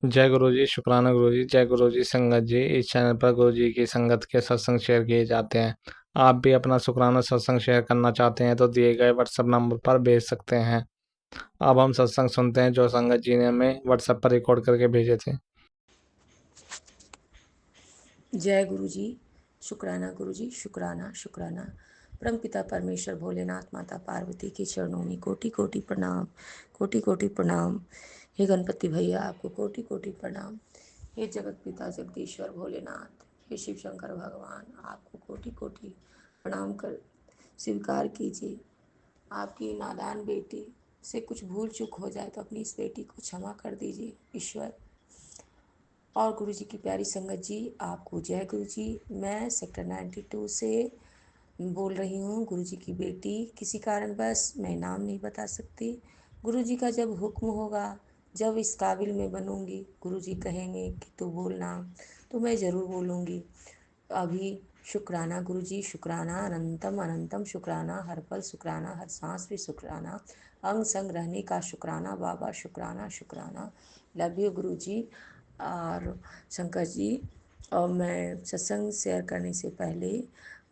जय गुरु जी, शुक्राना गुरु जी। जय गुरु जी। संगत जी, इस चैनल पर गुरु जी की संगत के सत्संग शेयर किए जाते हैं। आप भी अपना शुक्राना सत्संग शेयर करना चाहते हैं तो दिए गए व्हाट्सएप नंबर पर भेज सकते हैं। अब हम सत्संग सुनते हैं जो संगत जी ने हमें व्हाट्सएप पर रिकॉर्ड करके भेजे थे। जय गुरु जी। शुक्राना गुरु जी, शुक्राना शुक्राना। परम पिता परमेश्वर भोलेनाथ माता पार्वती के चरणों में कोटि कोटि प्रणाम, कोटि कोटि प्रणाम। हे गणपति भैया आपको कोटि कोटि प्रणाम। हे जगत पिता जगदीश्वर भोलेनाथ, हे शिव शंकर भगवान आपको कोटि कोटि प्रणाम कर स्वीकार कीजिए। आपकी नादान बेटी से कुछ भूल चूक हो जाए तो अपनी इस बेटी को क्षमा कर दीजिए ईश्वर। और गुरु जी की प्यारी संगत जी, आपको जय गुरु जी। मैं सेक्टर 92 से बोल रही हूँ। गुरु जी की बेटी, किसी कारणवश मैं नाम नहीं बता सकती। गुरु जी का जब हुक्म होगा, जब इस काबिल में बनूंगी, गुरु जी कहेंगे कि तू बोल नाम, तो मैं ज़रूर बोलूँगी। अभी शुक्राना गुरु जी, शुक्राना अनंतम अनंतम शुक्राना, हर पल शुक्राना, हर सांस भी शुक्राना, अंग संग रहने का शुक्राना बाबा, शुक्राना शुक्राना। लव यू गुरु जी। और शंकर जी, और मैं सत्संग शेयर करने से पहले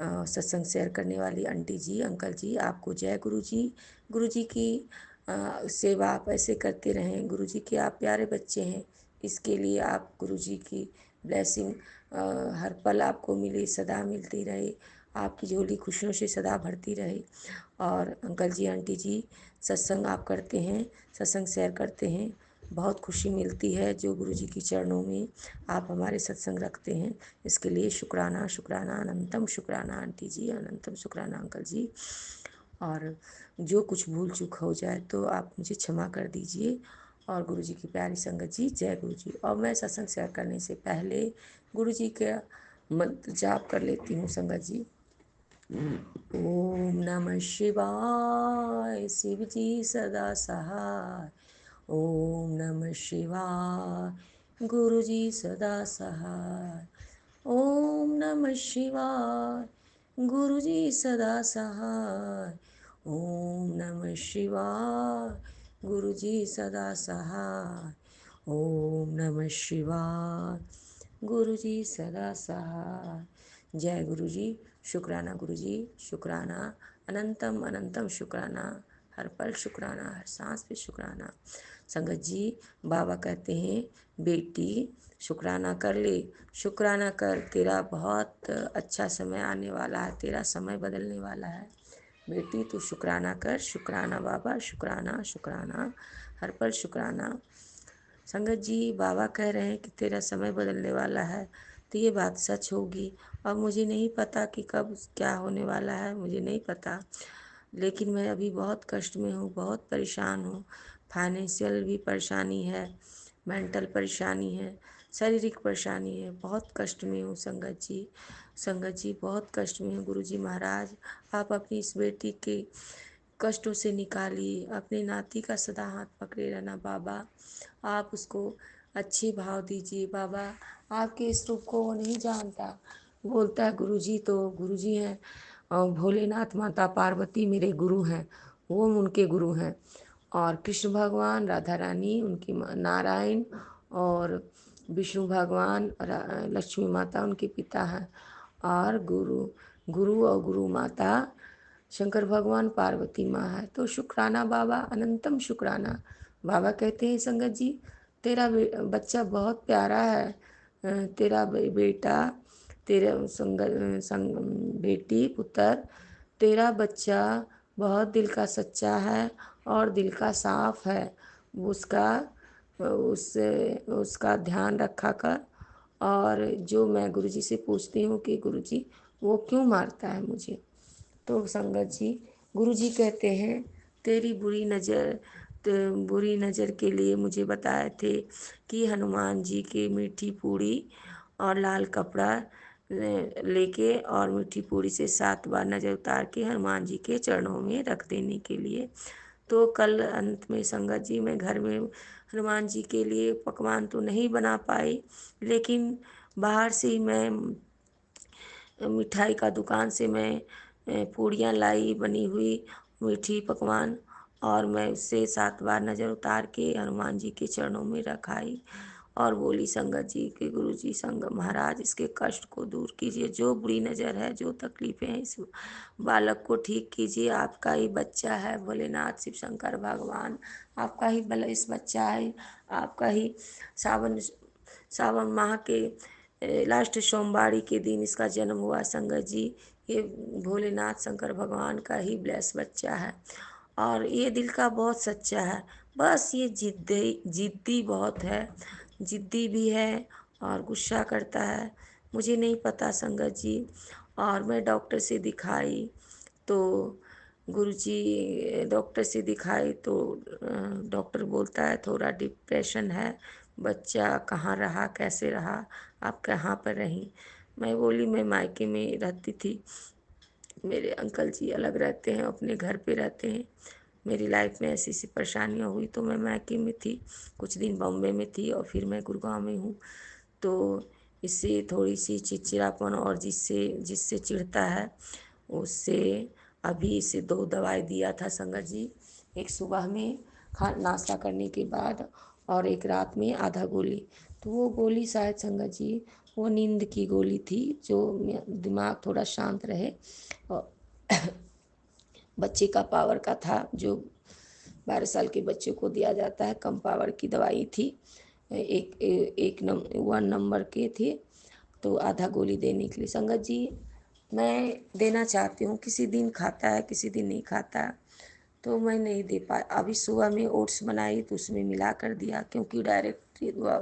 सत्संग शेयर करने वाली आंटी जी, अंकल जी, आपको जय गुरु जी। गुरु जी की सेवा आप ऐसे करते रहें। गुरु जी के आप प्यारे बच्चे हैं, इसके लिए आप गुरु जी की ब्लेसिंग हर पल आपको मिले, सदा मिलती रहे, आपकी झोली खुशियों से सदा भरती रहे। और अंकल जी आंटी जी, सत्संग आप करते हैं, सत्संग शेयर करते हैं, बहुत खुशी मिलती है। जो गुरु जी के चरणों में आप हमारे सत्संग रखते हैं, इसके लिए शुक्राना शुक्राना अनंतम शुक्राना आंटी जी, अनंतम शुक्राना अंकल जी। और जो कुछ भूल चूक हो जाए तो आप मुझे क्षमा कर दीजिए। और गुरु जी की प्यारी संगत जी, जय गुरु जी। और मैं सत्संग शेयर करने से पहले गुरु जी का मंत्र जाप कर लेती हूँ संगत जी। ओम नमः शिवाय, शिव जी सदा सहाय। ओम नमः शिवाय, गुरु जी सदा सहाय। ओम नमः शिवाय, गुरु जी सदा सहाय। ओम नमः शिवाय, गुरु जी सदा सहाय। ओम नमः शिवाय, गुरु जी सदा सहाय। जय गुरु जी। शुक्राना गुरु जी, शुक्राना अनंतम अनंतम शुक्राना, हर पल शुक्राना, हर सांस पे शुक्राना। संगत जी, बाबा कहते हैं बेटी शुक्राना कर ले, शुक्राना कर, तेरा बहुत अच्छा समय आने वाला है, तेरा समय बदलने वाला है। बेटी तू शुक्राना कर, शुक्राना बाबा, शुक्राना शुक्राना, हर पल शुक्राना। संगत जी, बाबा कह रहे हैं कि तेरा समय बदलने वाला है, तो ये बात सच होगी। अब मुझे नहीं पता कि कब क्या होने वाला है, मुझे नहीं पता। लेकिन मैं अभी बहुत कष्ट में हूँ, बहुत परेशान हूँ। फाइनेंशियल भी परेशानी है, मेंटल परेशानी है, शारीरिक परेशानी है, बहुत कष्ट में हूँ संगत जी। संगत जी, बहुत कष्ट में हूँ। गुरु जी महाराज, आप अपनी इस बेटी के कष्टों से निकालिए, अपने नाती का सदा हाथ पकड़े रहना बाबा। आप उसको अच्छे भाव दीजिए बाबा। आपके इस रूप को वो नहीं जानता, बोलता है गुरुजी तो गुरुजी हैं, और भोलेनाथ माता पार्वती मेरे गुरु हैं, वो उनके गुरु हैं। और कृष्ण भगवान, राधा रानी उनकी नारायण, और विष्णु भगवान, लक्ष्मी माता उनके पिता हैं। और गुरु गुरु और गुरु माता शंकर भगवान, पार्वती माँ है। तो शुक्राना बाबा, अनंतम शुक्राना। बाबा कहते हैं संगत जी, तेरा बच्चा बहुत प्यारा है। तेरा बेटा, तेरा बेटी पुत्र, तेरा बच्चा बहुत दिल का सच्चा है और दिल का साफ है। उसका उसका ध्यान रखा कर। और जो मैं गुरुजी से पूछती हूँ कि गुरुजी वो क्यों मारता है मुझे, तो संगत जी, गुरु जी कहते हैं तेरी बुरी नज़र के लिए मुझे बताए थे कि हनुमान जी की मीठी पूड़ी और लाल कपड़ा लेके और मीठी पूड़ी से 7 बार नज़र उतार के हनुमान जी के चरणों में रख देने के लिए। तो कल अंत में संगत जी, मैं घर में हनुमान जी के लिए पकवान तो नहीं बना पाई, लेकिन बाहर से ही मैं मिठाई का दुकान से मैं पूड़ियाँ लाई, बनी हुई मीठी पकवान, और मैं उससे 7 बार नज़र उतार के हनुमान जी के चरणों में रखाई। और बोली संगत जी कि गुरु जी संग महाराज इसके कष्ट को दूर कीजिए, जो बुरी नज़र है, जो तकलीफ़ें हैं, इस बालक को ठीक कीजिए। आपका ही बच्चा है भोलेनाथ शिव शंकर भगवान, आपका ही इस बच्चा है, आपका ही सावन सावन माह के लास्ट सोमवारी के दिन इसका जन्म हुआ संगत जी। ये भोलेनाथ शंकर भगवान का ही ब्लेस बच्चा है और ये दिल का बहुत सच्चा है। बस ये जिद्दी बहुत है, जिद्दी भी है और गुस्सा करता है। मुझे नहीं पता संगत जी। और मैं डॉक्टर से दिखाई तो गुरुजी डॉक्टर से दिखाई तो डॉक्टर बोलता है थोड़ा डिप्रेशन है, बच्चा कहाँ रहा, कैसे रहा, आप कहाँ पर रहीं। मैं बोली मैं मायके में रहती थी, मेरे अंकल जी अलग रहते हैं, अपने घर पे रहते हैं। मेरी लाइफ में ऐसी ऐसी परेशानियाँ हुई तो मैं मायके में थी, कुछ दिन बॉम्बे में थी और फिर मैं गुड़गांव में हूँ। तो इससे थोड़ी सी चिड़चिड़ापन और जिससे जिससे चिढ़ता है उससे अभी इसे 2 दवाई दिया था संगत जी। एक सुबह में खा नाश्ता करने के बाद और एक रात में आधा गोली। तो वो गोली शायद संगत जी वो नींद की गोली थी जो दिमाग थोड़ा शांत रहे और बच्चे का पावर का था, जो 12 साल के बच्चे को दिया जाता है, कम पावर की दवाई थी। एक 1 नंबर के थे तो आधा गोली देने के लिए संगत जी मैं देना चाहती हूँ। किसी दिन खाता है, किसी दिन नहीं खाता, तो मैं नहीं दे पाई। अभी सुबह में ओट्स बनाई तो उसमें मिला कर दिया, क्योंकि डायरेक्ट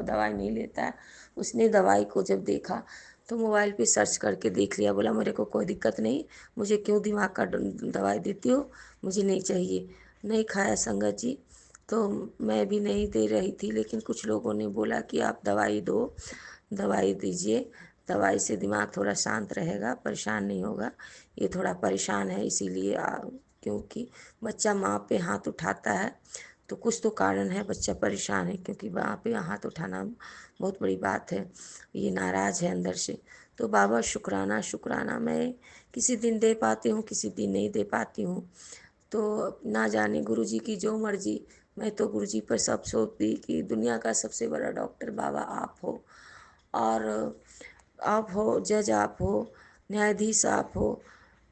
दवाई नहीं लेता है। उसने दवाई को जब देखा तो मोबाइल पे सर्च करके देख लिया, बोला मेरे को कोई दिक्कत नहीं, मुझे क्यों दिमाग का दवाई देती हो, मुझे नहीं चाहिए। नहीं खाया संगत जी। तो मैं भी नहीं दे रही थी, लेकिन कुछ लोगों ने बोला कि आप दवाई दो, दवाई दीजिए, दवाई से दिमाग थोड़ा शांत रहेगा, परेशान नहीं होगा। ये थोड़ा परेशान है इसीलिए क्योंकि बच्चा माँ पे हाथ उठाता है तो कुछ तो कारण है, बच्चा परेशान है क्योंकि माँ पे हाथ उठाना बहुत बड़ी बात है। ये नाराज़ है अंदर से। तो बाबा शुक्राना शुक्राना, मैं किसी दिन दे पाती हूँ, किसी दिन नहीं दे पाती हूँ। तो ना जाने गुरुजी की जो मर्जी। मैं तो गुरुजी पर सब सौंप दी कि दुनिया का सबसे बड़ा डॉक्टर बाबा आप हो, और आप हो, जज आप हो, न्यायाधीश आप हो,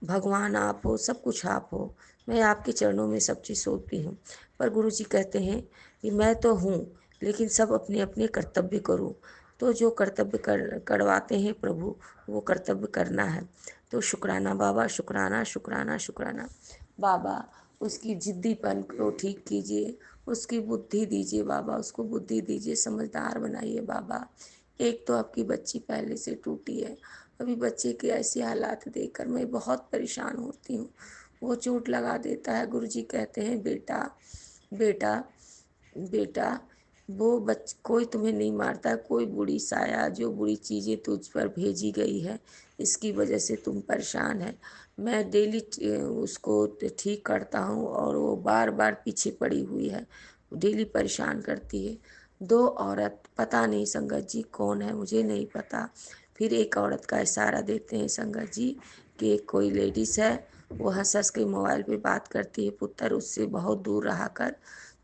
भगवान आप हो, सब कुछ आप हो। मैं आपके चरणों में सब चीज़ सौंपती हूँ। पर गुरुजी कहते हैं कि मैं तो हूँ, लेकिन सब अपने अपने कर्तव्य करो। तो जो कर्तव्य करवाते हैं प्रभु, वो कर्तव्य करना है। तो शुक्राना बाबा, शुक्राना शुक्राना शुक्राना। बाबा उसकी जिद्दीपन को ठीक कीजिए, उसकी बुद्धि दीजिए बाबा, उसको बुद्धि दीजिए, समझदार बनाइए बाबा। एक तो आपकी बच्ची पहले से टूटी है, अभी बच्चे के ऐसे हालात देखकर मैं बहुत परेशान होती हूँ। वो चोट लगा देता है। गुरुजी कहते हैं बेटा बेटा बेटा, वो कोई तुम्हें नहीं मारता, कोई बुरी साया जो बुरी चीज़ें तुझ पर भेजी गई है, इसकी वजह से तुम परेशान है। मैं डेली उसको ठीक करता हूँ और वो बार बार पीछे पड़ी हुई है, डेली परेशान करती है। 2 औरत, पता नहीं संगत जी कौन है, मुझे नहीं पता। फिर एक औरत का इशारा देते हैं संगत जी कि कोई लेडीज़ है, वो हंस हंस के मोबाइल पे बात करती है, पुत्र उससे बहुत दूर रहा कर,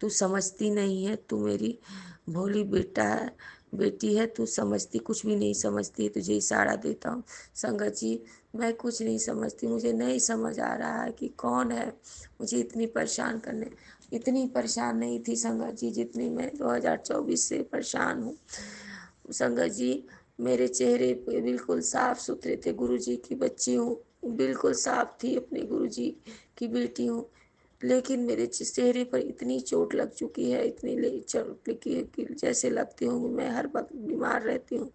तू समझती नहीं है, तू मेरी भोली बेटी है, तू समझती कुछ भी नहीं समझती है, तुझे इशारा देता हूँ। संगत जी मैं कुछ नहीं समझती, मुझे नहीं समझ आ रहा है कि कौन है मुझे इतनी परेशान नहीं थी संगत जी जितनी मैं 2024 से परेशान हूँ। संगत जी मेरे चेहरे पे बिल्कुल साफ सुथरे थे, गुरुजी की बच्ची हूँ, बिल्कुल साफ थी, अपने गुरुजी की बेटी हूँ, लेकिन मेरे चेहरे पर इतनी चोट लग चुकी है, इतनी चोट लगी है कि जैसे लगती हूँ मैं हर वक्त बीमार रहती हूँ।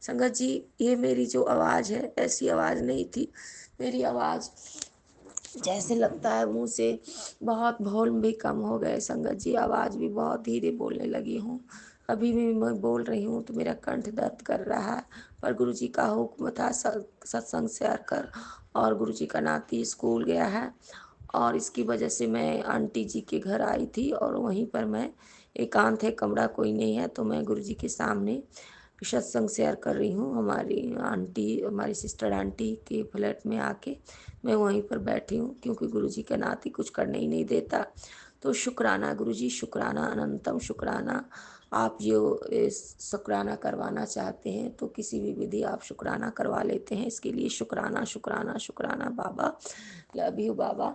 संगत जी ये मेरी जो आवाज़ है ऐसी आवाज़ नहीं थी, मेरी आवाज़ जैसे लगता है मुंह से बहुत वॉल्यूम भी कम हो गए संगत जी, आवाज़ भी बहुत धीरे बोलने लगी हूँ। अभी भी मैं बोल रही हूँ तो मेरा कंठ दर्द कर रहा है, पर गुरुजी का हुक्म था सत्संग से आकर, और गुरुजी का नाती स्कूल गया है और इसकी वजह से मैं आंटी जी के घर आई थी और वहीं पर मैं एकांत है, कमरा कोई नहीं है, तो मैं गुरुजी के सामने सत्संग शेयर कर रही हूँ। हमारी सिस्टर आंटी के फ्लैट में आके मैं वहीं पर बैठी हूँ, क्योंकि गुरुजी का नाती कुछ करने ही नहीं देता। तो शुक्राना गुरुजी, शुक्राना, अनंतम शुक्राना। आप ये शुक्राना करवाना चाहते हैं तो किसी भी विधि आप शुक्राना करवा लेते हैं। इसके लिए शुक्राना शुक्राना शुक्राना बाबा। लव यू बाबा।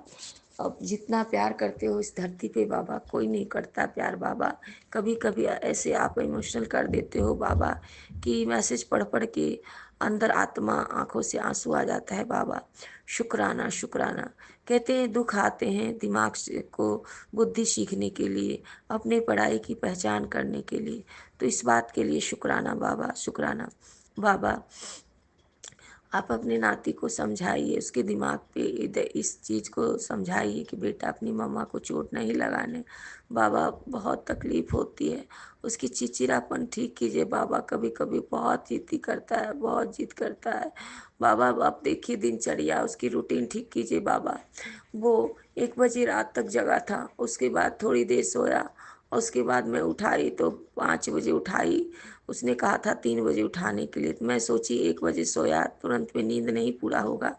अब जितना प्यार करते हो इस धरती पे बाबा, कोई नहीं करता प्यार बाबा। कभी कभी ऐसे आप इमोशनल कर देते हो बाबा कि मैसेज पढ़ पढ़ के अंदर आत्मा आंखों से आंसू आ जाता है बाबा। शुक्राना शुक्राना। कहते हैं दुख आते हैं दिमाग को बुद्धि सीखने के लिए, अपने पढ़ाई की पहचान करने के लिए। तो इस बात के लिए शुक्राना बाबा, शुक्राना बाबा। आप अपने नाती को समझाइए, उसके दिमाग पे इधर इस चीज़ को समझाइए कि बेटा अपनी मम्मा को चोट नहीं लगाने। बाबा बहुत तकलीफ़ होती है, उसकी चिड़चिड़ापन ठीक कीजिए बाबा। कभी कभी बहुत जिद्दी करता है, बहुत जिद करता है बाबा। आप देखिए दिनचर्या उसकी रूटीन ठीक कीजिए बाबा। वो 1 बजे रात तक जगा था, उसके बाद थोड़ी देर सोया, उसके बाद मैं उठाई तो 5 बजे उठाई। उसने कहा था 3 बजे उठाने के लिए, तो मैं सोची 1 बजे सोया तुरंत में नींद नहीं पूरा होगा,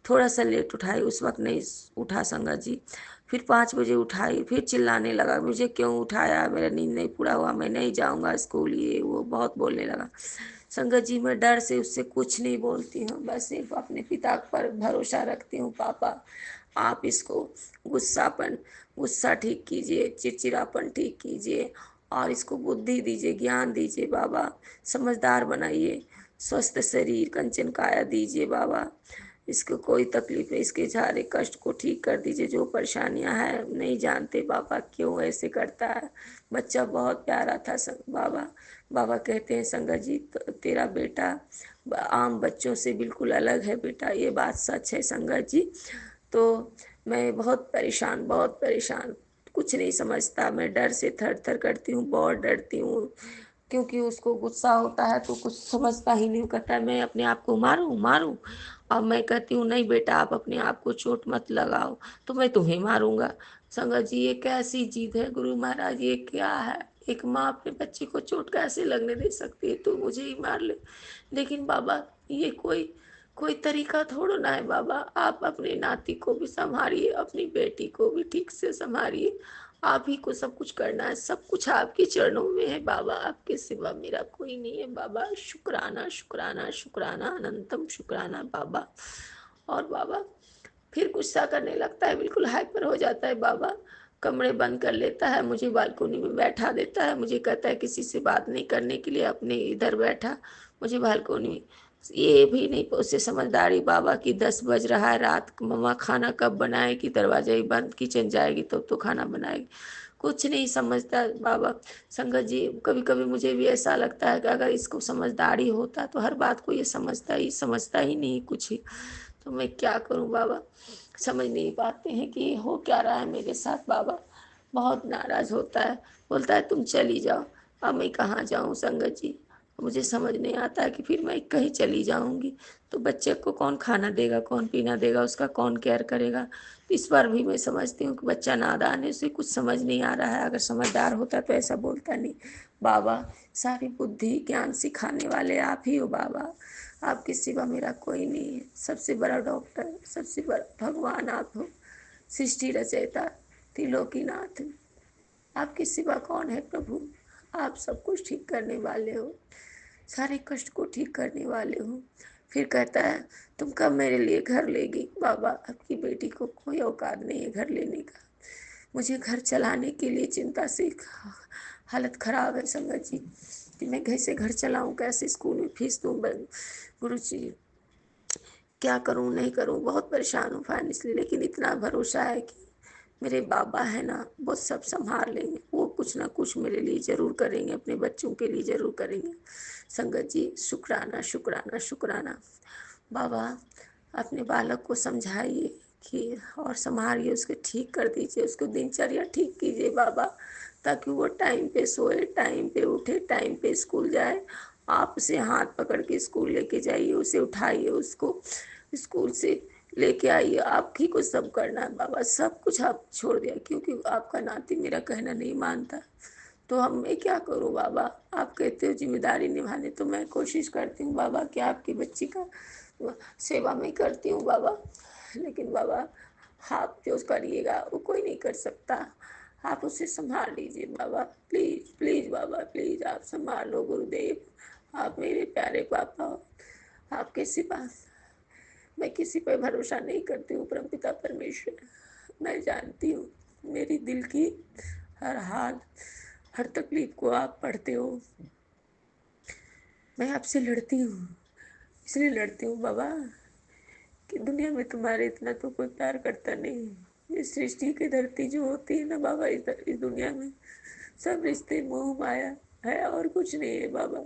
थोड़ा सा लेट उठाई, उस वक्त नहीं उठा संगत जी। फिर 5 बजे उठाई, फिर चिल्लाने लगा मुझे क्यों उठाया, मेरा नींद नहीं पूरा हुआ, मैं नहीं जाऊँगा स्कूल, ये वो बहुत बोलने लगा। संगत जी मैं डर से उससे कुछ नहीं बोलती हूँ, बस सिर्फ अपने पिता पर भरोसा रखती हूँ। पापा आप इसको गुस्सापन गुस्सा ठीक कीजिए, चिड़चिड़ापन ठीक कीजिए और इसको बुद्धि दीजिए, ज्ञान दीजिए बाबा। समझदार बनाइए, स्वस्थ शरीर कंचन काया दीजिए बाबा। इसको कोई तकलीफ है, इसके सारे कष्ट को ठीक कर दीजिए। जो परेशानियां हैं नहीं जानते बाबा क्यों ऐसे करता है। बच्चा बहुत प्यारा था बाबा। बाबा कहते हैं संगत जी तेरा बेटा आम बच्चों से बिल्कुल अलग है बेटा, ये बात सच है संगत जी। तो मैं बहुत परेशान, कुछ नहीं समझता। मैं डर से थर थर करती हूँ, बहुत डरती हूँ, क्योंकि उसको गुस्सा होता है तो कुछ समझता ही नहीं। कहता है मैं अपने आप को मारूं मारूं। और मैं कहती हूँ नहीं बेटा आप अपने आप को चोट मत लगाओ, तो मैं तुम्हें मारूंगा। संगत जी ये कैसी जिद है गुरु महाराज, ये क्या है। एक माँ अपने बच्चे को चोट कैसे लगने दे सकती है, तो मुझे ही मार ले। लेकिन बाबा ये कोई कोई तरीका थोड़ा ना है बाबा। आप अपने नाती को भी संभालिए, अपनी बेटी को भी ठीक से संभालिए। आप ही को सब कुछ करना है, सब कुछ आपके चरणों में है बाबा, आपके सिवा मेरा कोई नहीं है बाबा। शुक्राना शुक्राना शुक्राना अनंतम शुक्राना बाबा। और बाबा फिर गुस्सा करने लगता है, बिल्कुल हाइपर हो जाता है बाबा। कमरे बंद कर लेता है, मुझे बालकोनी में बैठा देता है, मुझे कहता है किसी से बात नहीं करने के लिए, अपने इधर बैठा, मुझे बालकोनी में। ये भी नहीं उसे समझदारी बाबा कि 10 बज रहा है रात, मम्मा खाना कब बनाएगी, दरवाजा ही बंद, किचन जाएगी तो खाना बनाएगी, कुछ नहीं समझता बाबा। संगत जी कभी कभी मुझे भी ऐसा लगता है कि अगर इसको समझदारी होता तो हर बात को ये समझता ही नहीं कुछ ही। तो मैं क्या करूं बाबा, समझ नहीं पाते हैं कि ये हो क्या रहा है मेरे साथ बाबा। बहुत नाराज होता है, बोलता है तुम चली जाओ। अब मैं कहाँ जाऊं संगत जी, मुझे समझ नहीं आता है कि फिर मैं कहीं चली जाऊंगी तो बच्चे को कौन खाना देगा, कौन पीना देगा, उसका कौन केयर करेगा। तो इस बार भी मैं समझती हूँ कि बच्चा नादान है, उसे कुछ समझ नहीं आ रहा है। अगर समझदार होता तो ऐसा बोलता नहीं बाबा। सारी बुद्धि ज्ञान सिखाने वाले आप ही हो बाबा, आपके सिवा मेरा कोई नहीं है। सबसे बड़ा डॉक्टर, सबसे बड़ा भगवान आप हो, सृष्टि रचयिता, त्रिलोकीनाथ। आपके सिवा कौन है प्रभु। आप सब कुछ ठीक करने वाले हो, सारे कष्ट को ठीक करने वाले हो। फिर कहता है तुम कब मेरे लिए घर लेगी बाबा। आपकी बेटी को कोई औकात नहीं है घर लेने का। मुझे घर चलाने के लिए चिंता से हालत खराब है संगत जी कि मैं कैसे घर चलाऊं, कैसे स्कूल में फीस दूं। गुरु जी क्या करूं नहीं करूं, बहुत परेशान हूँ फाइनेंशियली। लेकिन इतना भरोसा है कि मेरे बाबा है ना वो सब संभाल लेंगे, वो कुछ ना कुछ मेरे लिए ज़रूर करेंगे, अपने बच्चों के लिए ज़रूर करेंगे। संगत जी शुक्राना शुक्राना शुक्राना बाबा। अपने बालक को समझाइए कि और संभालिए, उसको ठीक कर दीजिए, उसको दिनचर्या ठीक कीजिए बाबा, ताकि वो टाइम पे सोए, टाइम पे उठे, टाइम पे स्कूल जाए। आप उसे हाथ पकड़ के स्कूल लेके जाइए, उसे उठाइए, उसको स्कूल से लेके आइए। आप ही को सब करना है बाबा, सब कुछ आप छोड़ दिया क्योंकि आपका नाती मेरा कहना नहीं मानता। तो हम मैं क्या करूं बाबा। आप कहते हो जिम्मेदारी निभाने, तो मैं कोशिश करती हूँ बाबा कि आपकी बच्ची का सेवा मैं करती हूँ बाबा। लेकिन बाबा आप जो करिएगा वो कोई नहीं कर सकता। आप उसे संभाल लीजिए बाबा, प्लीज प्लीज बाबा, प्लीज आप संभालो गुरुदेव। आप मेरे प्यारे पापा, आपके सिवा मैं किसी पर भरोसा नहीं करती हूँ परमपिता परमेश्वर। मैं जानती हूँ मेरी दिल की हर हाल, हर तकलीफ को आप पढ़ते हो। मैं आपसे लड़ती हूँ, इसलिए लड़ती हूँ बाबा कि दुनिया में तुम्हारे इतना तो कोई प्यार करता नहीं। इस सृष्टि की धरती जो होती है ना बाबा, इस दुनिया में सब रिश्ते मोह माया है और कुछ नहीं है बाबा।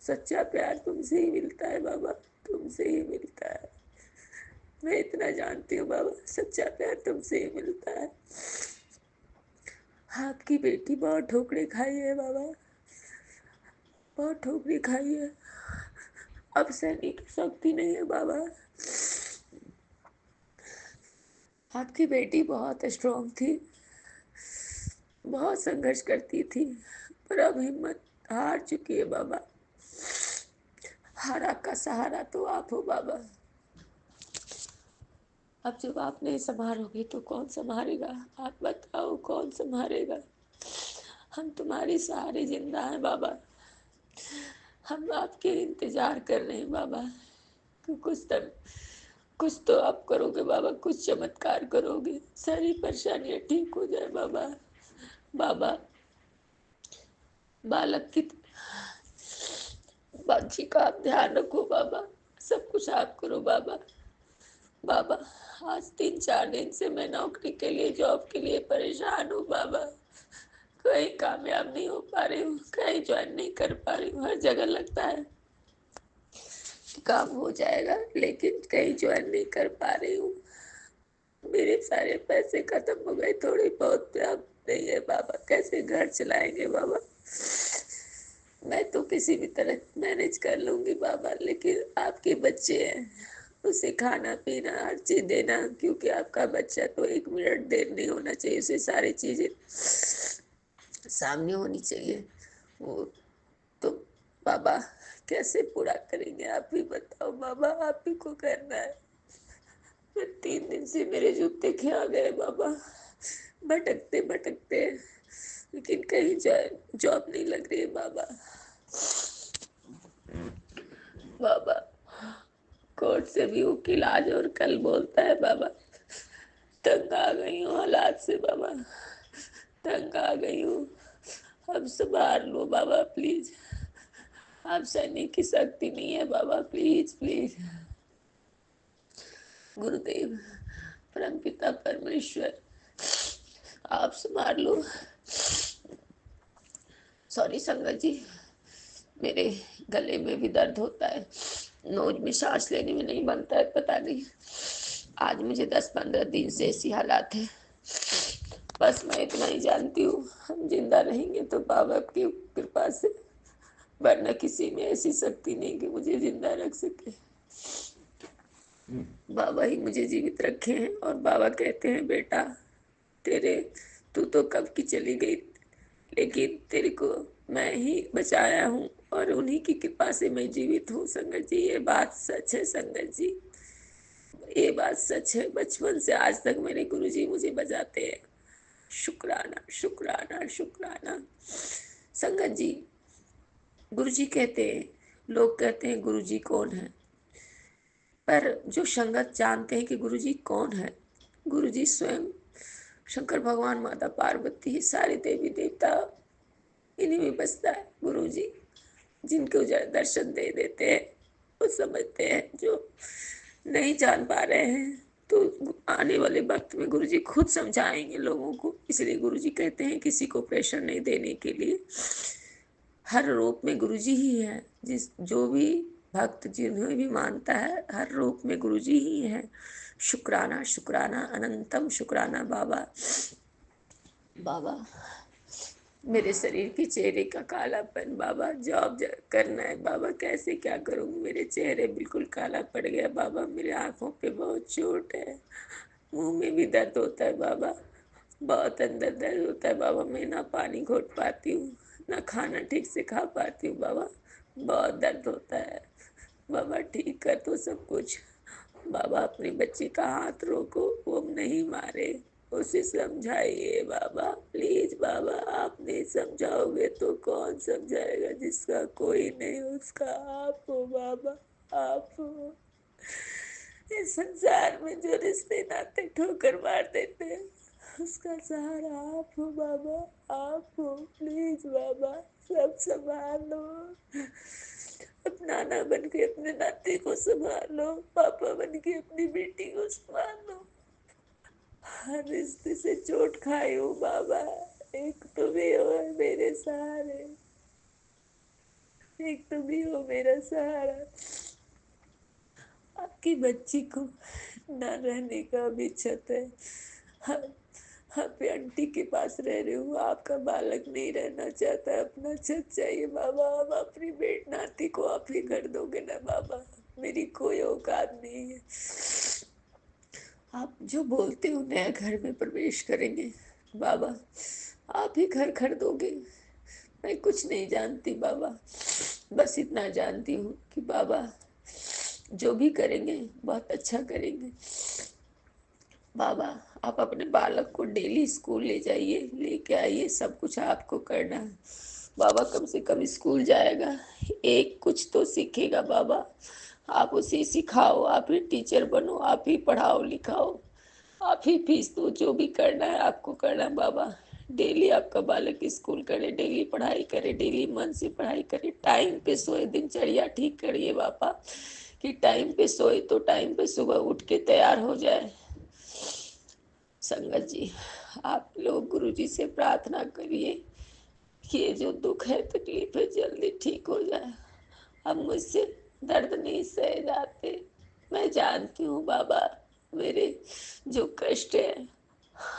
सच्चा प्यार तुमसे ही मिलता है बाबा, तुमसे ही मिलता है। मैं इतना जानती हूँ बाबा, सच्चा प्यार तुमसे ही मिलता है। आपकी बेटी बहुत ठोकरें खाई है बाबा, बहुत ठोकरें खाई है। अब सहने की शक्ति नहीं है बाबा। आपकी बेटी बहुत स्ट्रांग थी, बहुत संघर्ष करती थी, पर अब हिम्मत हार चुकी है बाबा। हर का सहारा तो आप हो बाबा। अब जब आप नहीं संभालोगे तो कौन संभालेगा? आप बताओ कौन संभालेगा? हम तुम्हारे सहारे जिंदा हैं बाबा। हम आपके इंतजार कर रहे हैं बाबा कि कुछ तो आप करोगे बाबा, कुछ चमत्कार करोगे, सारी परेशानियां ठीक हो जाए बाबा। बाबा बालक की बच्ची का आप ध्यान रखो बाबा, सब कुछ आप करो बाबा। बाबा आज 3-4 दिन से मैं नौकरी के लिए, जॉब के लिए परेशान हूँ बाबा। कहीं कामयाब नहीं हो पा रही हूँ, कहीं ज्वाइन नहीं कर पा रही हूँ। हर जगह लगता है कि काम हो जाएगा, लेकिन कहीं ज्वाइन नहीं कर पा रही हूँ। मेरे सारे पैसे खत्म हो गए, थोड़ी बहुत अब नहीं है बाबा। कैसे घर चलाएंगे बाबा? मैं तो किसी भी तरह मैनेज कर लूंगी बाबा, लेकिन आपके बच्चे हैं, उसे खाना पीना हर चीज देना, क्योंकि आपका बच्चा तो 1 मिनट देर नहीं होना चाहिए, उसे सारी चीजें सामने होनी चाहिए। वो तो बाबा कैसे पूरा करेंगे? आप ही बताओ बाबा, आप ही को करना है। 3 दिन से मेरे जूते खिया गए बाबा, भटकते भटकते, लेकिन कहीं जॉब नहीं लग रही है बाबा। बाबा कोर्ट से भी वकील आज और कल बोलता है बाबा। तंग आ गई हूँ हालात से बाबा, तंग आ गई हूँ। अब संभाल लो बाबा प्लीज। आप सहने की शक्ति नहीं है बाबा, प्लीज प्लीज। गुरुदेव परम पिता परमेश्वर, आप संभाल लो। सॉरी संगत जी, मेरे गले में भी दर्द होता है, नोज में सांस लेने में नहीं बनता है, पता नहीं आज मुझे 10-15 दिन से ऐसी हालात है। बस मैं इतना ही जानती हूँ, हम जिंदा रहेंगे तो बाबा की कृपा से, वरना किसी में ऐसी शक्ति नहीं कि मुझे जिंदा रख सके। बाबा ही मुझे जीवित रखे हैं, और बाबा कहते हैं बेटा तेरे तू तो कब की चली गई, लेकिन तेरे को मैं ही बचाया हूँ, और उन्हीं की कृपा से मैं जीवित हूँ। संगत जी ये बात सच है, संगत जी ये बात सच है। बचपन से आज तक मेरे गुरुजी मुझे बचाते हैं। शुक्राना शुक्राना शुक्राना। संगत जी गुरुजी कहते हैं, लोग कहते हैं गुरुजी कौन है, पर जो संगत जानते हैं कि गुरुजी कौन है, गुरुजी स्वयं शंकर भगवान, माता पार्वती, सारे देवी देवता इन्हीं में बसता है गुरु जी। जिनको दर्शन दे देते हैं वो समझते हैं, जो नहीं जान पा रहे हैं तो आने वाले वक्त में गुरु जी खुद समझाएंगे लोगों को। इसलिए गुरु जी कहते हैं किसी को प्रेशर नहीं देने के लिए। हर रूप में गुरु जी ही है, जिस जो भी भक्त जिन्हें भी मानता है, हर रूप में गुरु जी ही है। शुक्राना शुक्राना अनंतम शुक्राना बाबा। बाबा मेरे शरीर की चेहरे का कालापन बाबा, जॉब करना है बाबा, कैसे क्या करूँ? मेरे चेहरे बिल्कुल काला पड़ गया बाबा, मेरे आंखों पे बहुत चोट है, मुंह में भी दर्द होता है बाबा, बहुत अंदर दर्द होता है बाबा। मैं ना पानी घोट पाती हूँ, ना खाना ठीक से खा पाती हूँ बाबा, बहुत दर्द होता है बाबा। ठीक कर तो सब कुछ बाबा, अपने बच्चे का हाथ रोको, वो नहीं मारे उसे समझाइए बाबा, प्लीज बाबा। आप नहीं समझाओगे तो कौन समझाएगा? जिसका कोई नहीं उसका आप हो बाबा, आप हो। इस संसार में जो रिश्ते नाते ठोकर मार देते हैं, उसका सहारा आप हो बाबा, आप हो। प्लीज बाबा, सब संभाल लो। अपना नाना बन के अपने नाते को संभाल लो, पापा बन के अपनी बेटी को संभाल लो। हर रिश्ते से चोट खाई हूँ बाबा, एक तुम ही हो मेरे सहारे, एक तुम ही हो मेरा सहारा। आपकी बच्ची को न रहने का भी छत है। हम हम पे आंटी के पास रह रहे हो, आपका बालक नहीं रहना चाहता, अपना छत चाहिए बाबा। अब अपनी बेट नाती को आप ही कर दोगे ना बाबा? मेरी कोई औकात नहीं है। आप जो बोलते हो नया घर में प्रवेश करेंगे बाबा, आप ही घर खरीदोगे। मैं कुछ नहीं जानती बाबा, बस इतना जानती हूँ कि बाबा जो भी करेंगे बहुत अच्छा करेंगे। बाबा, आप अपने बालक को डेली स्कूल ले जाइए, लेके आइए, सब कुछ आपको करना है बाबा। कम से कम स्कूल जाएगा, एक कुछ तो सीखेगा बाबा। आप उसे सिखाओ, आप ही टीचर बनो, आप ही पढ़ाओ लिखाओ, आप ही फीस दो, जो भी करना है आपको करना है बाबा। डेली आपका बालक स्कूल करे, डेली पढ़ाई करे, डेली मन से पढ़ाई करे, टाइम पे सोए, दिनचर्या ठीक करिए बाबा, कि टाइम पे सोए तो टाइम पे सुबह उठ के तैयार हो जाए। संगत जी, आप लोग गुरु जी से प्रार्थना करिए कि ये जो दुख है, तकलीफ है, जल्दी ठीक हो जाए। अब मुझसे दर्द नहीं सहे जाते। मैं जानती हूँ बाबा, मेरे जो कष्ट है,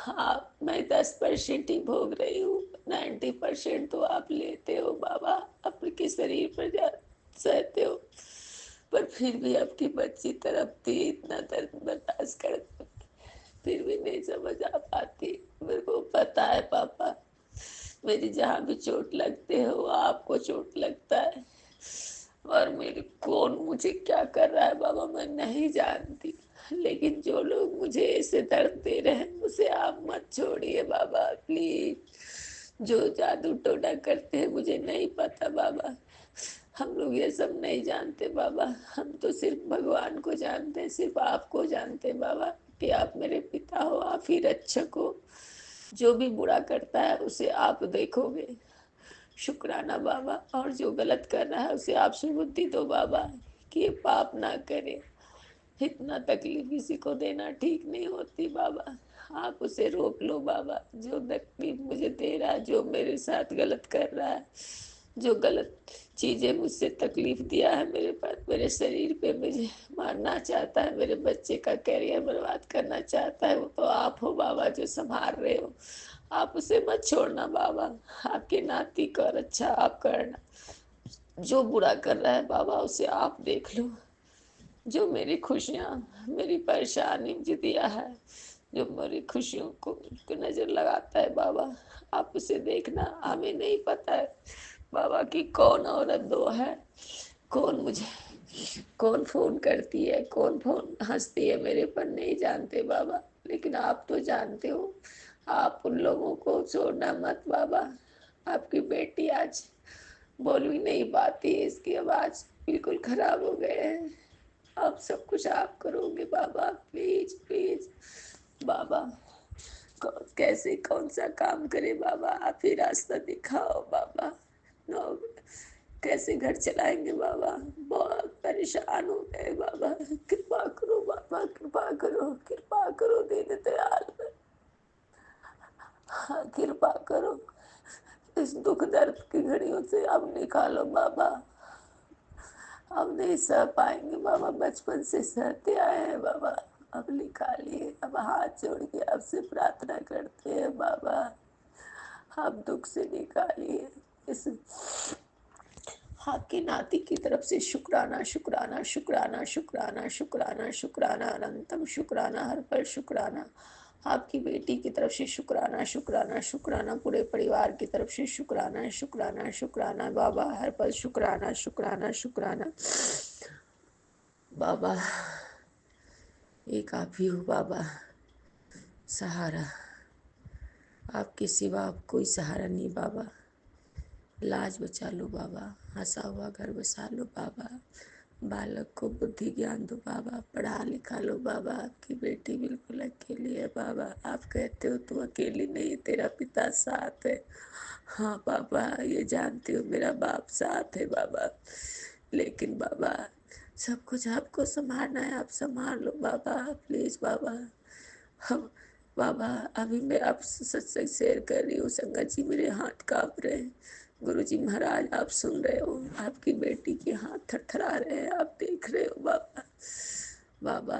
आप, मैं 10% ही भोग रही हूँ, 90% तो आप लेते हो बाबा, आपके शरीर पर जा सहते हो। पर फिर भी आपकी बच्ची तड़पती, इतना दर्द बर्दाश्त करती, फिर भी नहीं समझ आ पाती। मेरे को पता है पापा, मेरी जहाँ भी चोट लगते है वो आपको चोट लगता है, और मेरे कौन मुझे क्या कर रहा है बाबा मैं नहीं जानती। लेकिन जो लोग मुझे ऐसे दर्द दे रहे हैं उसे आप मत छोड़िए बाबा, प्लीज। जो जादू टोना करते हैं मुझे नहीं पता बाबा, हम लोग ये सब नहीं जानते बाबा। हम तो सिर्फ भगवान को जानते हैं, सिर्फ आपको जानते हैं बाबा, कि आप मेरे पिता हो, आप ही रक्षक हो। जो भी बुरा करता है उसे आप देखोगे, शुक्राना बाबा। और जो गलत कर रहा है उसे आप सुबुद्धि दो बाबा, कि ये पाप ना करे। इतना तकलीफ किसी को देना ठीक नहीं होती बाबा, आप उसे रोक लो बाबा। जो तकलीफ मुझे दे रहा है, जो मेरे साथ गलत कर रहा है, जो गलत चीजें मुझसे तकलीफ दिया है मेरे पास, मेरे शरीर पे मुझे मारना चाहता है, मेरे बच्चे का कैरियर बर्बाद करना चाहता है, वो तो आप हो बाबा जो संभाल रहे हो। आप उसे मत छोड़ना बाबा, आपके नाती का रक्षा आप करना। जो बुरा कर रहा है बाबा उसे आप देख लो। जो मेरी खुशियाँ, मेरी परेशानी मुझे दिया है, जो मेरी खुशियों को नजर लगाता है बाबा, आप उसे देखना। हमें नहीं पता है बाबा कि कौन औरत दो है, कौन मुझे, कौन फोन करती है, कौन फोन हंसती है मेरे पर, नहीं जानते बाबा। लेकिन आप तो जानते हो। आप उन लोगों को छोड़ना मत बाबा। आपकी बेटी आज बोल भी नहीं पाती, इसकी आवाज बिल्कुल खराब हो गए है। अब सब कुछ आप करोगे बाबा, प्लीज प्लीज बाबा। कैसे कौन सा काम करे बाबा, आप ही रास्ता दिखाओ बाबा। नो, कैसे घर चलाएंगे बाबा, बहुत परेशान हो गए बाबा। कृपा करो बाबा, कृपा करो, कृपा करो दीन दयाल। हाँ, कृपा करो, इस दुख दर्द की घड़ियों से अब निकालो बाबा। अब नहीं सह पाएंगे बाबा, बचपन से सहते आए हैं बाबा, अब निकालिए। अब हाथ जोड़ के आपसे प्रार्थना करते हैं बाबा, आप दुख से निकालिए। इस आपकी नाती की तरफ से शुक्राना शुक्राना शुक्राना शुक्राना शुक्राना शुक्राना, अनंतम शुक्राना, हर पल शुक्राना। आपकी बेटी की तरफ से शुक्राना शुक्राना शुक्राना, पूरे परिवार की तरफ से शुक्राना शुक्राना शुक्राना बाबा, हर पल शुक्राना शुक्राना शुक्राना बाबा। एक आप ही हो बाबा, सहारा, आपके सिवा अब कोई सहारा नहीं बाबा। लाज बचा लो बाबा, हंसा हुआ घर बसा लो बाबा, बालक को बुद्धि ज्ञान दो बाबा, पढ़ा लिखा लो बाबा। आपकी बेटी बिल्कुल अकेली है बाबा। आप कहते हो तू अकेली नहीं, तेरा पिता साथ है। हाँ बाबा, ये जानती हो मेरा बाप साथ है बाबा, लेकिन बाबा सब कुछ आपको संभालना है। आप संभाल लो बाबा, प्लीज बाबा। हम बाबा, अभी मैं आप सत्संग शेयर कर रही हूँ, संगत जी मेरे हाथ कांप रहे हैं। गुरु जी महाराज आप सुन रहे हो, आपकी बेटी के हाथ थरथरा रहे हैं, आप देख रहे हो बाबा। बाबा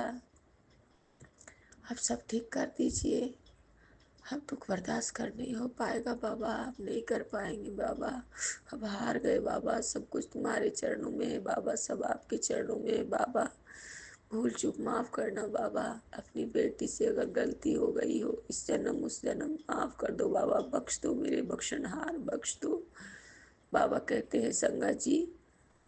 आप सब ठीक कर दीजिए, हम दुख बर्दाश्त कर नहीं हो पाएगा बाबा, आप नहीं कर पाएंगे बाबा। अब हार गए बाबा, सब कुछ तुम्हारे चरणों में है बाबा, सब आपके चरणों में है बाबा। भूल चूक माफ़ करना बाबा, अपनी बेटी से अगर गलती हो गई हो इस जन्म उस जन्म, माफ़ कर दो बाबा, बख्श दो मेरे बख्शनहार, बख्श दो बाबा। कहते हैं संगत जी,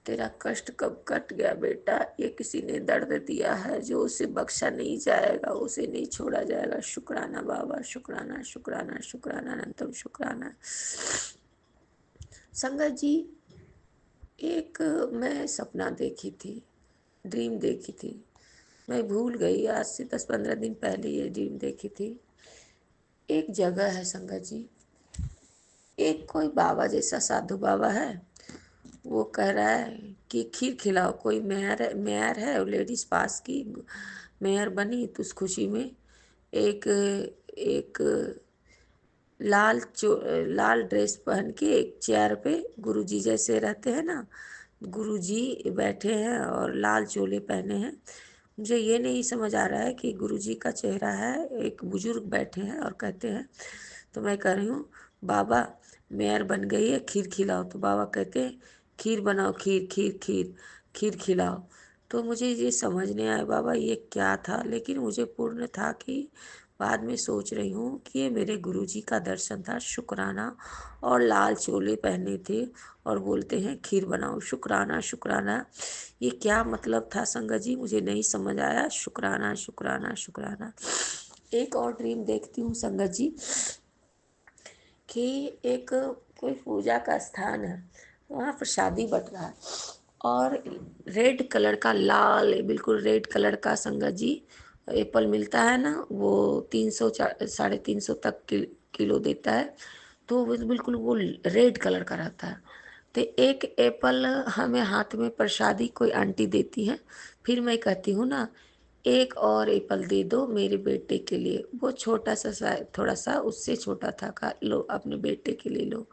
तेरा कष्ट कब कट गया बेटा, ये किसी ने दर्द दिया है जो उसे बख्शा नहीं जाएगा, उसे नहीं छोड़ा जाएगा। शुक्राना बाबा, शुक्राना शुक्राना शुक्राना अनंतम शुक्राना। संगत जी, एक मैं सपना देखी थी, ड्रीम देखी थी। मैं भूल गई, आज से 10-15 दिन पहले ये ड्रीम देखी थी। एक जगह है संगत जी, एक कोई बाबा जैसा साधु बाबा है, वो कह रहा है कि खीर खिलाओ। कोई मेयर है, लेडीज पास की मेयर बनी, तो उस खुशी में एक एक लाल ड्रेस पहन के एक चेयर पे, गुरुजी जैसे रहते हैं ना, गुरुजी बैठे हैं और लाल चोले पहने हैं। मुझे ये नहीं समझ आ रहा है कि गुरुजी का चेहरा है, एक बुजुर्ग बैठे हैं और कहते हैं। तो मैं कह रही हूँ बाबा मेयर बन गई है, खीर खिलाओ। तो बाबा कहते हैं खीर बनाओ, खीर खीर खीर खीर खिलाओ। तो मुझे ये समझ नहीं आया बाबा ये क्या था, लेकिन मुझे पूर्ण था कि बाद में सोच रही हूँ कि ये मेरे गुरुजी का दर्शन था, शुक्राना। और लाल चोले पहने थे और बोलते हैं खीर बनाओ, शुक्राना शुक्राना। ये क्या मतलब था संगत जी, मुझे नहीं समझ आया। शुक्राना शुक्राना शुक्राना। एक और ड्रीम देखती हूँ संगत जी, कि एक कोई पूजा का स्थान है, वहाँ प्रसादी बट रहा है, और रेड कलर का, लाल बिल्कुल रेड कलर का संगत जी, एप्पल मिलता है ना, वो 300 350 तक किलो देता है। तो वो बिल्कुल वो रेड कलर का रहता है। तो एक एप्पल हमें हाथ में प्रसादी कोई आंटी देती है, फिर मैं कहती हूँ ना एक और एप्पल दे दो मेरे बेटे के लिए। वो छोटा सा शायद थोड़ा सा उससे छोटा था, का लो अपने बेटे के लिए लो।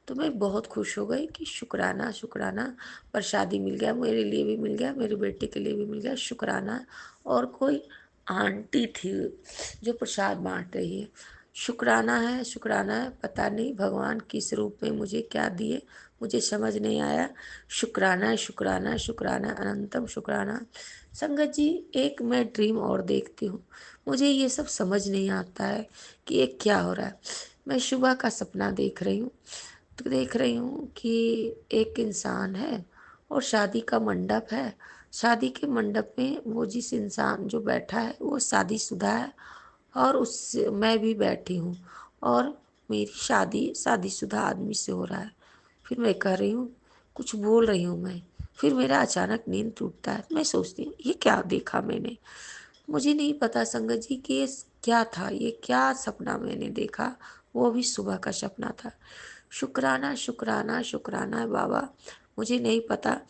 तो मैं बहुत खुश हो गई कि शुक्राना शुक्राना, प्रसादी मिल गया, मेरे लिए भी मिल गया, मेरे बेटे के लिए भी मिल गया, शुक्राना। और कोई आंटी थी जो प्रसाद बांट रही है। शुक्राना है शुक्राना है, पता नहीं भगवान किस रूप में मुझे क्या दिए, मुझे समझ नहीं आया। शुक्राना शुक्राना शुक्राना अनंतम शुक्राना। संगत जी, एक मैं ड्रीम और देखती हूँ, मुझे ये सब समझ नहीं आता है कि ये क्या हो रहा है। मैं सुबह का सपना देख रही हूँ, तो देख रही हूँ कि एक इंसान है और शादी का मंडप है। शादी के मंडप में वो जिस इंसान जो बैठा है वो शादीशुदा है, और उस मैं भी बैठी हूँ, और मेरी शादी शादीशुदा आदमी से हो रहा है। फिर मैं कह रही हूँ, कुछ बोल रही हूँ मैं, फिर मेरा अचानक नींद टूटता है। मैं सोचती हूँ ये क्या देखा मैंने, मुझे नहीं पता संगत जी कि ये क्या था, ये क्या सपना मैंने देखा। वो भी सुबह का सपना था। शुक्राना शुक्राना शुक्राना बाबा, मुझे नहीं पता।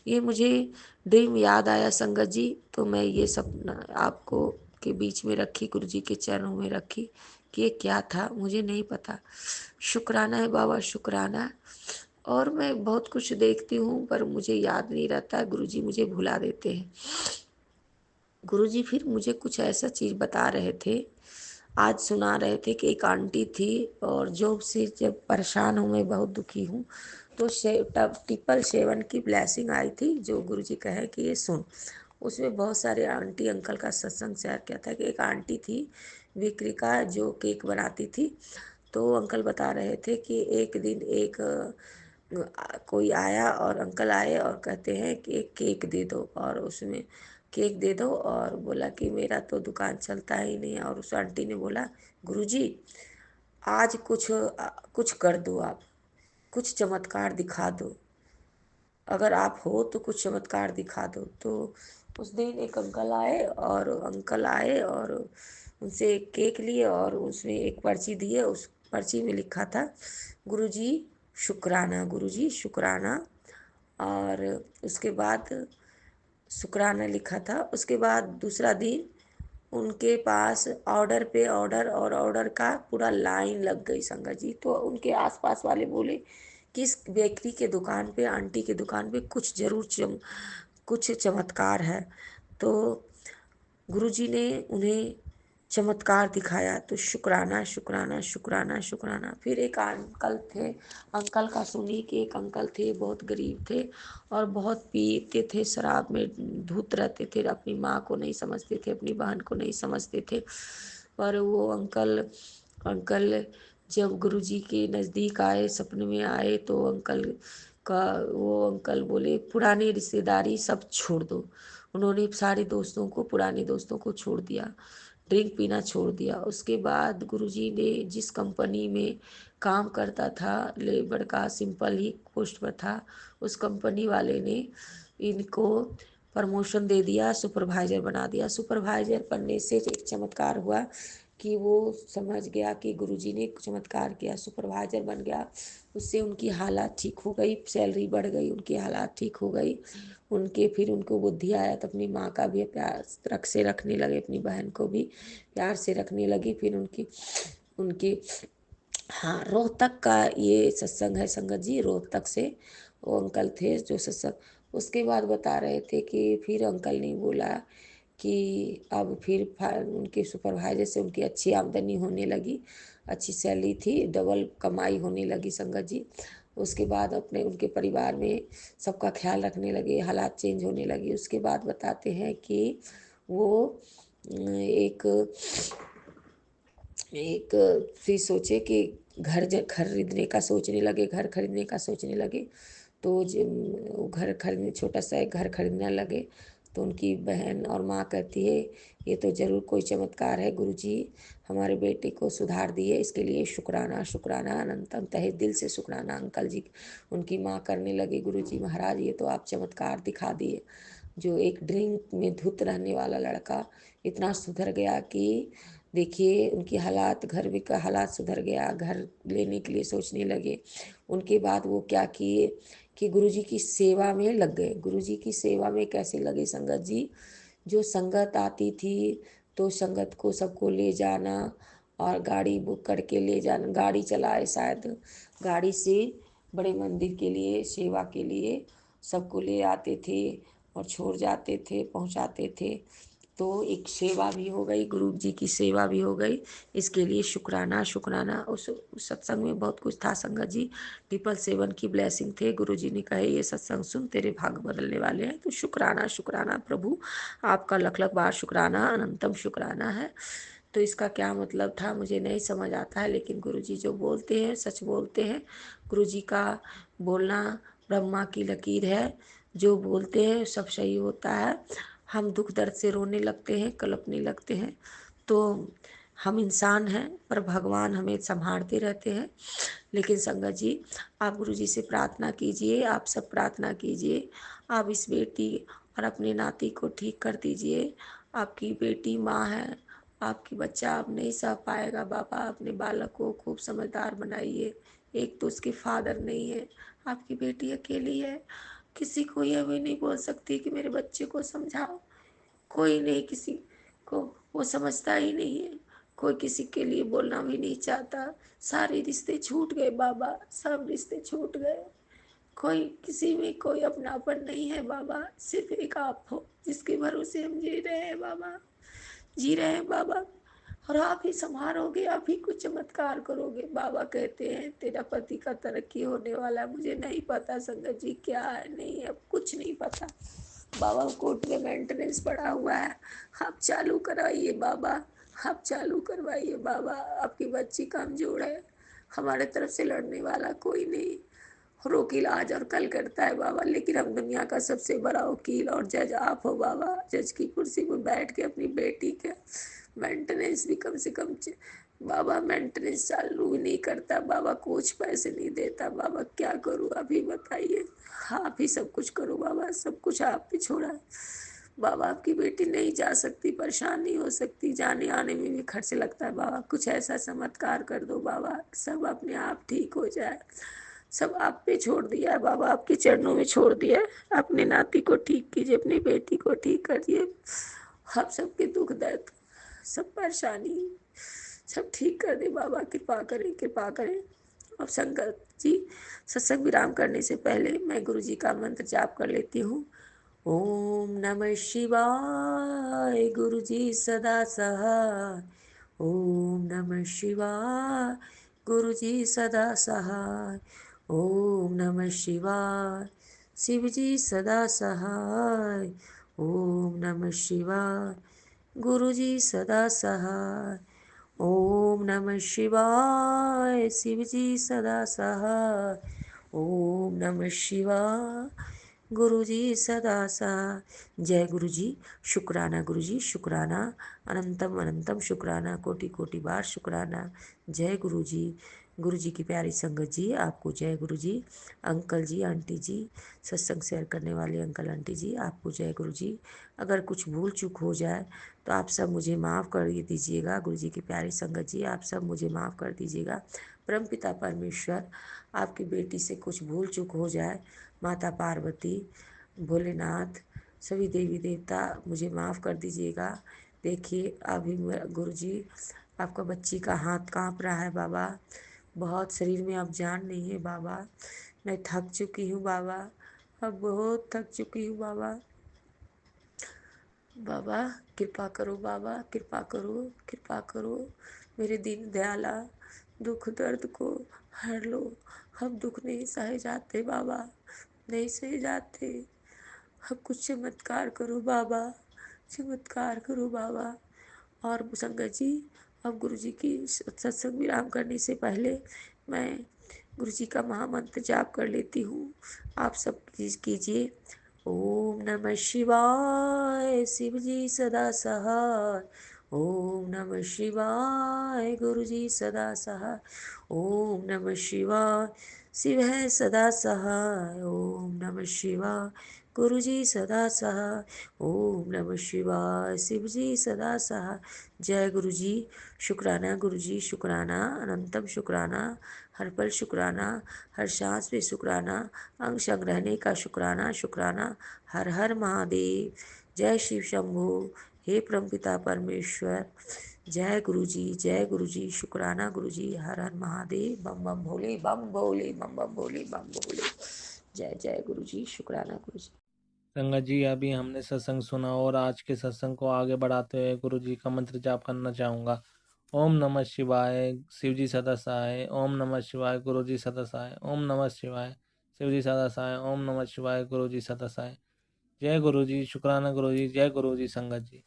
ये मुझे ड्रीम याद आया संगत जी, तो मैं ये सपना आपको के बीच में रखी, गुरु जी के चरणों में रखी कि ये क्या था, मुझे नहीं पता। शुक्राना है बाबा, शुक्राना है। और मैं बहुत कुछ देखती हूँ पर मुझे याद नहीं रहता, गुरु जी मुझे भुला देते हैं। गुरुजी फिर मुझे कुछ ऐसा चीज़ बता रहे थे, आज सुना रहे थे कि एक आंटी थी, और जॉब से जब परेशान हूँ, मैं बहुत दुखी हूँ, तो ट्रिपल सेवन की ब्लेसिंग आई थी, जो गुरुजी कहे कि ये सुन। उसमें बहुत सारे आंटी अंकल का सत्संग शेयर किया था कि एक आंटी थी विक्रिका, जो केक बनाती थी। तो अंकल बता रहे थे कि एक दिन एक कोई आया और अंकल आए और कहते हैं कि एक केक दे दो, और उसमें केक दे दो। और बोला कि मेरा तो दुकान चलता ही नहीं है। और उस आंटी ने बोला, गुरुजी आज कुछ कर दो, आप कुछ चमत्कार दिखा दो, अगर आप हो तो कुछ चमत्कार दिखा दो। तो उस दिन एक अंकल आए और उनसे एक केक लिए और उसमें एक पर्ची दिए। उस पर्ची में लिखा था, गुरुजी शुक्राना, गुरुजी शुक्राना। और उसके बाद शुक्राना लिखा था। उसके बाद दूसरा दिन उनके पास ऑर्डर पे ऑर्डर और ऑर्डर का पूरा लाइन लग गई संगत जी। तो उनके आसपास वाले बोले कि इस बेकरी के दुकान पे, आंटी के दुकान पे कुछ जरूर कुछ चमत्कार है। तो गुरुजी ने उन्हें चमत्कार दिखाया। तो शुक्राना शुक्राना शुक्राना शुक्राना। फिर एक अंकल थे, अंकल का सुनी कि एक अंकल थे, बहुत गरीब थे और बहुत पीते थे, शराब में धुत रहते थे, अपनी माँ को नहीं समझते थे, अपनी बहन को नहीं समझते थे। पर वो अंकल अंकल जब गुरुजी के नज़दीक आए, सपने में आए, तो वो अंकल बोले, पुरानी रिश्तेदारी सब छोड़ दो। उन्होंने सारे दोस्तों को, पुराने दोस्तों को छोड़ दिया, ड्रिंक पीना छोड़ दिया। उसके बाद गुरुजी ने जिस कंपनी में काम करता था, लेबर का सिंपल ही पोस्ट पर था, उस कंपनी वाले ने इनको प्रमोशन दे दिया, सुपरवाइजर बना दिया। सुपरवाइजर बनने से एक चमत्कार हुआ कि वो समझ गया कि गुरुजी ने चमत्कार किया, सुपरवाइजर बन गया। उससे उनकी हालात ठीक हो गई, सैलरी बढ़ गई, उनकी हालात ठीक हो गई। फिर उनको बुद्धि आया तो अपनी माँ का भी प्यार से रखने लगे, अपनी बहन को भी प्यार से रखने लगी। फिर उनकी उनकी हाँ, रोहतक का ये सत्संग है संगत जी, रोहतक से वो अंकल थे जो सत्संग। उसके बाद बता रहे थे कि फिर अंकल ने बोला कि अब फिर उनके सुपरवाइजर से उनकी अच्छी आमदनी होने लगी, अच्छी सैलरी थी, डबल कमाई होने लगी संगत जी। उसके बाद अपने उनके परिवार में सबका ख्याल रखने लगे, हालात चेंज होने लगी। उसके बाद बताते हैं कि वो एक एक फिर सोचे कि घर खरीदने का सोचने लगे। तो वो घर खरीदने, छोटा सा एक घर खरीदने लगे। तो उनकी बहन और माँ कहती है, ये तो जरूर कोई चमत्कार है गुरुजी, हमारे बेटे को सुधार दिए, इसके लिए शुक्राना शुक्राना, अनंतम तहे दिल से शुक्राना। अंकल जी उनकी माँ करने लगी, गुरुजी महाराज ये तो आप चमत्कार दिखा दिए, जो एक ड्रिंक में धुत रहने वाला लड़का इतना सुधर गया कि देखिए उनकी हालात, घर भी का हालात सुधर गया, घर लेने के लिए सोचने लगे। उनके बाद वो क्या किए कि गुरुजी की सेवा में लग गए। गुरुजी की सेवा में कैसे लगे संगत जी, जो संगत आती थी तो संगत को सबको ले जाना और गाड़ी बुक करके ले जाना, गाड़ी चलाए शायद, गाड़ी से बड़े मंदिर के लिए, सेवा के लिए सबको ले आते थे और छोड़ जाते थे, पहुंचाते थे। तो एक सेवा भी हो गई, गुरु जी की सेवा भी हो गई। इसके लिए शुक्राना शुक्राना। उस सत्संग में बहुत कुछ था संगत जी। 777 की ब्लेसिंग थे। गुरु जी ने कहे, ये सत्संग सुन, तेरे भाग बदलने वाले हैं। तो शुक्राना शुक्राना प्रभु, आपका लख लख बार शुक्राना, अनंतम शुक्राना है। तो इसका क्या मतलब था मुझे नहीं समझ आता है, लेकिन गुरु जी जो बोलते हैं सच बोलते हैं। गुरु जी का बोलना ब्रह्मा की लकीर है, जो बोलते हैं सब सही होता है। हम दुख दर्द से रोने लगते हैं, कलपने लगते हैं, तो हम इंसान हैं, पर भगवान हमें संभालते रहते हैं। लेकिन संगत जी, आप गुरु जी से प्रार्थना कीजिए, आप सब प्रार्थना कीजिए, आप इस बेटी और अपने नाती को ठीक कर दीजिए। आपकी बेटी माँ है, आपकी बच्चा अब नहीं सह पाएगा। बाबा अपने बालक को खूब समझदार बनाइए। एक तो उसके फादर नहीं है, आपकी बेटी अकेली है, किसी को यह भी नहीं बोल सकती कि मेरे बच्चे को समझाओ। कोई नहीं, किसी को वो समझता ही नहीं है, कोई किसी के लिए बोलना भी नहीं चाहता। सारे रिश्ते छूट गए बाबा, सब रिश्ते छूट गए। कोई किसी में कोई अपनापन नहीं है बाबा, सिर्फ एक आप हो जिसके भरोसे हम जी रहे हैं बाबा, जी रहे हैं बाबा। और आप ही संभालोगे, आप ही कुछ चमत्कार करोगे। बाबा कहते हैं तेरा पति का तरक्की होने वाला है। मुझे नहीं पता संगत जी क्या है, नहीं अब कुछ नहीं पता। बाबा कोर्ट में मेंटेनेंस पड़ा हुआ है, आप चालू करवाइए बाबा, आप चालू करवाइए बाबा। आपकी बच्ची कमजोर है, हमारे तरफ से लड़ने वाला कोई नहीं। और वकील आज और कल करता है बाबा, लेकिन अब दुनिया का सबसे बड़ा वकील और जज आप हो बाबा। जज की कुर्सी पर बैठ के अपनी बेटी का मेंटेनेंस भी कम से कम बाबा मेंटेनेंस चालू भी नहीं करता बाबा, कुछ पैसे नहीं देता बाबा, क्या करूँ अभी बताइए। आप ही सब कुछ करो बाबा, सब कुछ आप ही छोड़ा है बाबा। आपकी बेटी नहीं जा सकती, परेशान नहीं हो सकती, जाने आने में भी खर्च लगता है बाबा। कुछ ऐसा चमत्कार कर दो बाबा, सब अपने आप ठीक हो जाए। सब आप पे छोड़ दिया है बाबा, आपके चरणों में छोड़ दिया है। अपने नाती को ठीक कीजिए, अपनी बेटी को ठीक करिए। आप सबके दुख दर्द, सब परेशानी सब ठीक कर दे बाबा, कृपा करें कृपा करें। अब संगत जी, सत्संग विराम करने से पहले मैं गुरु जी का मंत्र जाप कर लेती हूँ। ओम नमः शिवाय, गुरु जी सदा सहाय। ओम नमः शिवाय, गुरु जी सदा सहाय। ओम नमः शिवाय, शिव जी सदा सहाय। ओम नमः शिवाय, गुरु जी सदा सहाय। ओम नमः शिवाय, शिव जी सदा सहाय। ओम नमः शिवाय, गुरु जी सदा सहाय। जय गुरु जी। शुक्राना गुरु जी, शुक्राना, अनंतम अनंतम शुक्राना, कोटि कोटि बार शुक्राना। जय गुरु जी। गुरु जी की प्यारी संगत जी, आपको जय गुरु जी। अंकल जी, आंटी जी, सत्संग शेयर करने वाले अंकल आंटी जी, आपको जय गुरु जी। अगर कुछ भूल चूक हो जाए तो आप सब मुझे माफ़ कर दीजिएगा। गुरु जी की प्यारी संगत जी, आप सब मुझे माफ़ कर दीजिएगा। परमपिता परमेश्वर, आपकी बेटी से कुछ भूल चूक हो जाए, माता पार्वती, भोलेनाथ, सभी देवी देवता मुझे माफ़ कर दीजिएगा। देखिए अभी गुरु जी, आपका बच्ची का हाथ कांप रहा है बाबा, बहुत शरीर में अब जान नहीं है बाबा। मैं थक चुकी हूँ बाबा, अब बहुत थक चुकी हूँ बाबा। बाबा कृपा करो बाबा, कृपा करो, कृपा करो। मेरे दीन दयाला दुख दर्द को हर लो। अब दुख नहीं सहे जाते बाबा, नहीं सहे जाते। अब कुछ चमत्कार करो बाबा, चमत्कार करो बाबा। और संगत जी, अब गुरु जी की सत्संग विराम करने से पहले मैं गुरु जी का महामंत्र जाप कर लेती हूँ। आप सब कीजिए। ओम नमः शिवाय, शिव जी सदा सहाय। ओम नमः शिवाय, गुरु जी सदा सहाय। ओम नमः शिवाय, शिव है सदा सहाय। ओम नमः शिवाय, गुरु जी सदा सहाय। ओम नमः शिवाय, शिव जी सदा सहाय। जय गुरु जी। शुक्राना गुरु जी, शुक्राना, अनंतम शुक्राना, हर पल शुक्राना, हर सांस पे शुक्राना, अंग संग रहने का शुक्राना, शुक्राना। हर हर महादेव। जय शिव शंभू। हे परमपिता परमेश्वर। जय गुरु जी, जय गुरु जी। शुक्राना गुरु जी। हर हर महादेव। बम बम भोले, बम भोले, बम बम भोले, बम भोले। जय जय गुरु जी। शुक्राना गुरु जी। संगत जी, अभी हमने सत्संग सुना और आज के सत्संग को आगे बढ़ाते हुए गुरु जी का मंत्र जाप करना चाहूँगा। ओम नमः शिवाय, शिव जी सदा सहाय। ओम नमः शिवाय, गुरु जी सदा सहाय। ओम नमः शिवाय, शिव जी सदा सहाय। ओम नमः शिवाय, गुरु जी सदा सहाय। जय गुरु जी। शुक्राना गुरु जी। जय गुरु जी। संगत जी।